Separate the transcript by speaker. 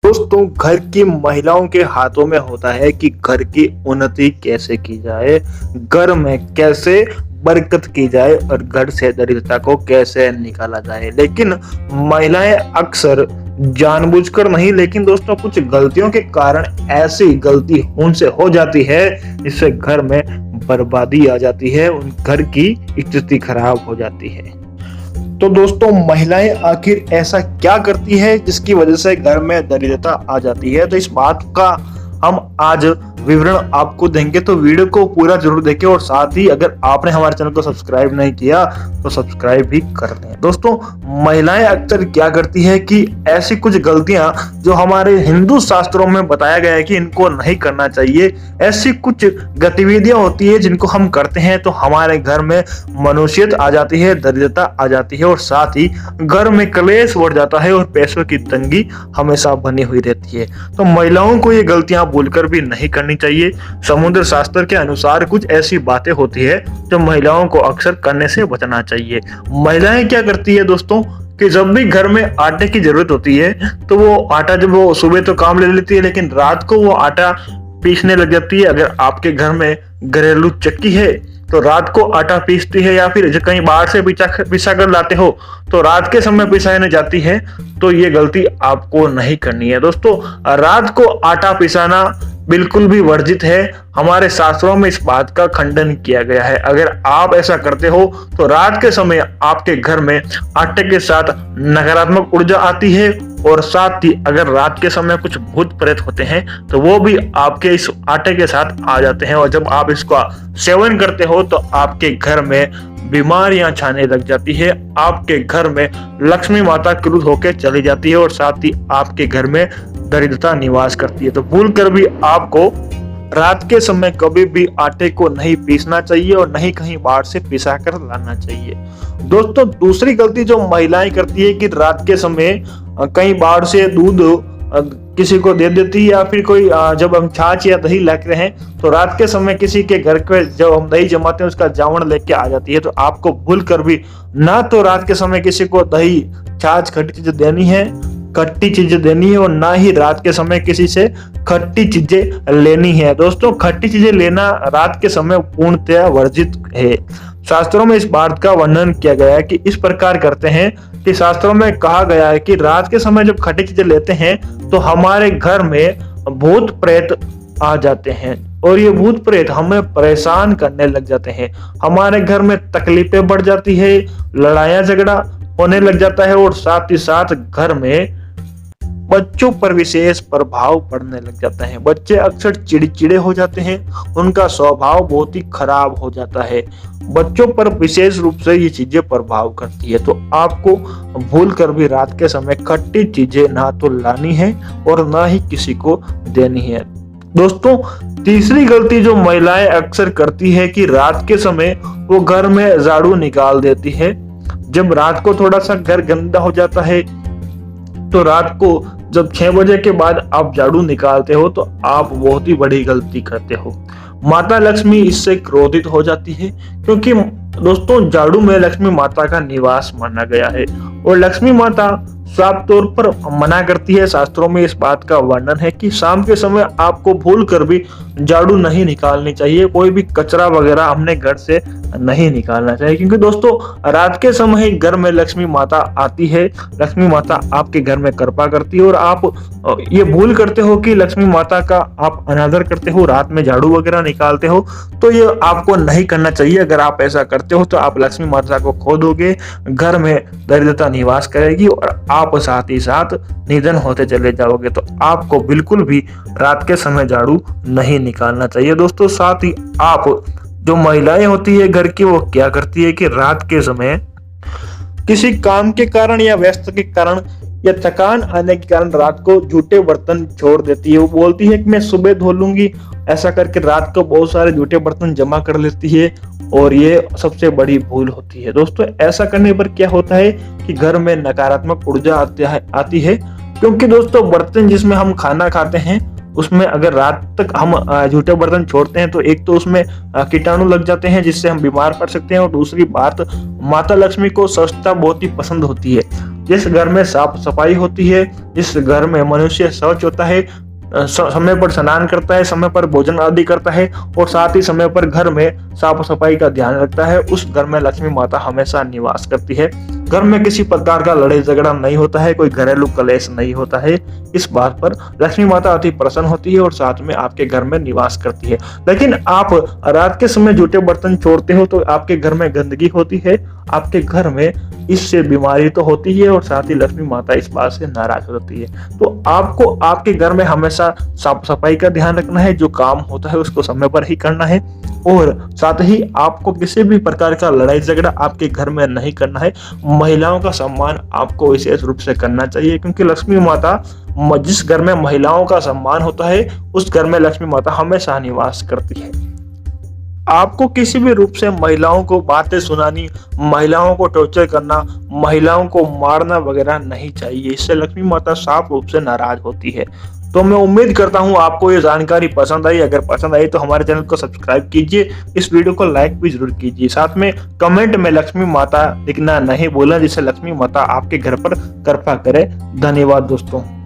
Speaker 1: दोस्तों, घर की महिलाओं के हाथों में होता है कि घर की उन्नति कैसे की जाए, घर में कैसे बरकत की जाए और घर से दरिद्रता को कैसे निकाला जाए। लेकिन महिलाएं अक्सर जानबूझकर नहीं, लेकिन दोस्तों कुछ गलतियों के कारण ऐसी गलती उनसे हो जाती है जिससे घर में बर्बादी आ जाती है, उन घर की स्थिति खराब हो जाती है। तो दोस्तों, महिलाएं आखिर ऐसा क्या करती है जिसकी वजह से घर में दरिद्रता आ जाती है, तो इस बात का हम आज विवरण आपको देंगे। तो वीडियो को पूरा जरूर देखें और साथ ही अगर आपने हमारे चैनल को सब्सक्राइब नहीं किया तो सब्सक्राइब भी कर लें। दोस्तों, महिलाएं अक्सर क्या करती है कि ऐसी कुछ गलतियां जो हमारे हिंदू शास्त्रों में बताया गया है कि इनको नहीं करना चाहिए, ऐसी कुछ गतिविधियां होती है जिनको हम करते हैं तो हमारे घर में मनुष्यत आ जाती है, दरिद्रता आ जाती है और साथ ही घर में क्लेश बढ़ जाता है और पैसों की तंगी हमेशा बनी हुई रहती है। तो महिलाओं को ये गलतियां भूलकर भी नहीं करनी चाहिए। समुद्र शास्त्र के अनुसार कुछ ऐसी बातें होती है जो महिलाओं को अक्सर करने से बचना चाहिए। महिलाएं क्या करती है दोस्तों कि जब भी घर में आटे की जरूरत होती है तो वो आटा, जब वो सुबह तो काम ले लेती है लेकिन रात को वो आटा पीसने लग जाती है। अगर आपके घर में घरेलू चक्की है तो रात को आटा पीसती है, या फिर कहीं बाहर से पिसा कर लाते हो तो रात के समय पिसाने जाती है, तो ये गलती आपको नहीं करनी है। दोस्तों, रात को आटा पिसाना बिल्कुल भी वर्जित है। हमारे शास्त्रों में इस बात का खंडन किया गया है। अगर आप ऐसा करते हो तो रात के समय आपके घर में आटे के साथ नकारात्मक ऊर्जा आती है और साथ ही अगर रात के समय कुछ भूत प्रेत होते हैं तो वो भी आपके इस आटे के साथ आ जाते हैं और जब आप इसका सेवन करते हो तो आपके घर में बीमारियां छाने लग जाती है, आपके घर में लक्ष्मी माता क्रुद्ध होकर चली जाती है और साथ ही आपके घर में दरिद्रता निवास करती है। तो भूल कर भी आपको रात के समय कभी भी आटे को नहीं पीसना चाहिए और नहीं कहीं बाहर से पिसा कर लाना चाहिए। दोस्तों, दूसरी गलती जो महिलाएं करती है कि रात के समय कहीं बाहर से दूध किसी को दे देती है, या फिर कोई जब हम छाछ या दही लेते हैं तो रात के समय किसी के घर पे जब हम दही जमाते हैं उसका जावण लेके आ जाती है। तो आपको भूल कर भी ना तो रात के समय किसी को दही, छाछ, खट्टी चीजें देनी है और ना ही रात के समय किसी से खट्टी चीजें लेनी है। दोस्तों, खट्टी चीजें लेना रात के समय पूर्णतः वर्जित है। शास्त्रों में इस बात का वर्णन किया गया है कि इस प्रकार करते हैं कि शास्त्रों में कहा गया है कि रात के समय जब खट्टी चीजें लेते हैं तो हमारे घर में भूत प्रेत आ जाते हैं और ये भूत प्रेत हमें परेशान करने लग जाते हैं। हमारे घर में तकलीफें बढ़ जाती है, लड़ाइयां झगड़ा होने लग जाता है और साथ ही साथ घर में बच्चों पर विशेष प्रभाव पड़ने लग जाता है। बच्चे अक्सर चिड़चिड़े हो जाते हैं, उनका स्वभाव बहुत ही खराब हो जाता है। बच्चों पर विशेष रूप से ये चीजें प्रभाव करती है। तो आपको भूल कर भी रात के समय खट्टी चीजें ना तो लानी है और ना ही किसी को देनी है। दोस्तों, तीसरी गलती जो महिलाएं अक्सर करती है कि रात के समय वो घर में झाड़ू निकाल देती है। जब रात को थोड़ा सा घर गंदा हो जाता है तो रात को जब 6 बजे के बाद आप झाड़ू निकालते हो तो आप बहुत ही बड़ी गलती करते हो। माता लक्ष्मी इससे क्रोधित हो जाती है, क्योंकि दोस्तों झाड़ू में लक्ष्मी माता का निवास माना गया है और लक्ष्मी माता साफ तौर पर मना करती है। शास्त्रों में इस बात का वर्णन है कि शाम के समय आपको भूल कर भी झाड़ू नहीं निकालनी चाहिए, कोई भी कचरा वगैरह हमने घर से नहीं निकालना चाहिए, क्योंकि दोस्तों रात के समय ही घर में लक्ष्मी माता आती है। लक्ष्मी माता आपके घर में कृपा करती है और आप ये भूल करते हो कि लक्ष्मी माता का आप अनादर करते हो, रात में झाड़ू वगैरह निकालते हो, तो ये आपको नहीं करना चाहिए। अगर आप ऐसा करते हो तो आप लक्ष्मी माता को खो दोगे, घर में दरिद्रता निवास करेगी और आप साथ ही साथ निधन होते चले जाओगे। तो आपको बिल्कुल भी रात के समय झाड़ू नहीं निकालना चाहिए। दोस्तों, साथ ही आप जो महिलाएं होती है घर की, वो क्या करती है कि रात के समय किसी काम के कारण या व्यस्त के कारण या थकान आने के कारण रात को जूठे बर्तन छोड़ देती है। वो बोलती है कि मैं सुबह धो लूंगी, ऐसा करके रात को बहुत सारे जूठे बर्तन जमा कर लेती है और ये सबसे बड़ी भूल होती है। दोस्तों, ऐसा करने पर क्या होता है कि घर में नकारात्मक ऊर्जा आती है, क्योंकि दोस्तों बर्तन जिसमें हम खाना खाते हैं उसमें अगर रात तक हम जूठे बर्तन छोड़ते हैं तो एक तो उसमें कीटाणु लग जाते हैं जिससे हम बीमार पड़ सकते हैं और दूसरी बात, माता लक्ष्मी को स्वच्छता बहुत ही पसंद होती है। जिस घर में साफ सफाई होती है, जिस घर में मनुष्य शौच होता है, समय पर स्नान करता है, समय पर भोजन आदि करता है और साथ ही समय पर घर में साफ सफाई का ध्यान रखता है, उस घर में लक्ष्मी माता हमेशा निवास करती है। घर में किसी प्रकार का लड़ाई झगड़ा नहीं होता है, कोई घरेलू कलेश नहीं होता है। इस बात पर लक्ष्मी माता अति प्रसन्न होती है और साथ में आपके घर में निवास करती है। लेकिन आप रात के समय जूठे बर्तन छोड़ते हो तो आपके घर में गंदगी होती है, आपके घर में इससे बीमारी तो होती है और साथ ही लक्ष्मी माता इस बात से नाराज होती है। तो आपको आपके घर में हमेशा साफ सफाई का ध्यान रखना है, जो काम होता है उसको समय पर ही करना है और साथ ही आपको किसी भी प्रकार का लड़ाई झगड़ा आपके घर में नहीं करना है। महिलाओं का सम्मान आपको विशेष रूप से करना चाहिए, क्योंकि लक्ष्मी माता जिस घर में महिलाओं का सम्मान होता है उस घर में लक्ष्मी माता हमेशा निवास करती है। आपको किसी भी रूप से महिलाओं को बातें सुनानी, महिलाओं को टॉर्चर करना, महिलाओं को मारना वगैरह नहीं चाहिए, इससे लक्ष्मी माता साफ रूप से नाराज होती है। तो मैं उम्मीद करता हूं आपको ये जानकारी पसंद आई। अगर पसंद आई तो हमारे चैनल को सब्सक्राइब कीजिए, इस वीडियो को लाइक भी जरूर कीजिए, साथ में कमेंट में लक्ष्मी माता लिखना नहीं भूलें, जिससे लक्ष्मी माता आपके घर पर कृपा करे। धन्यवाद दोस्तों।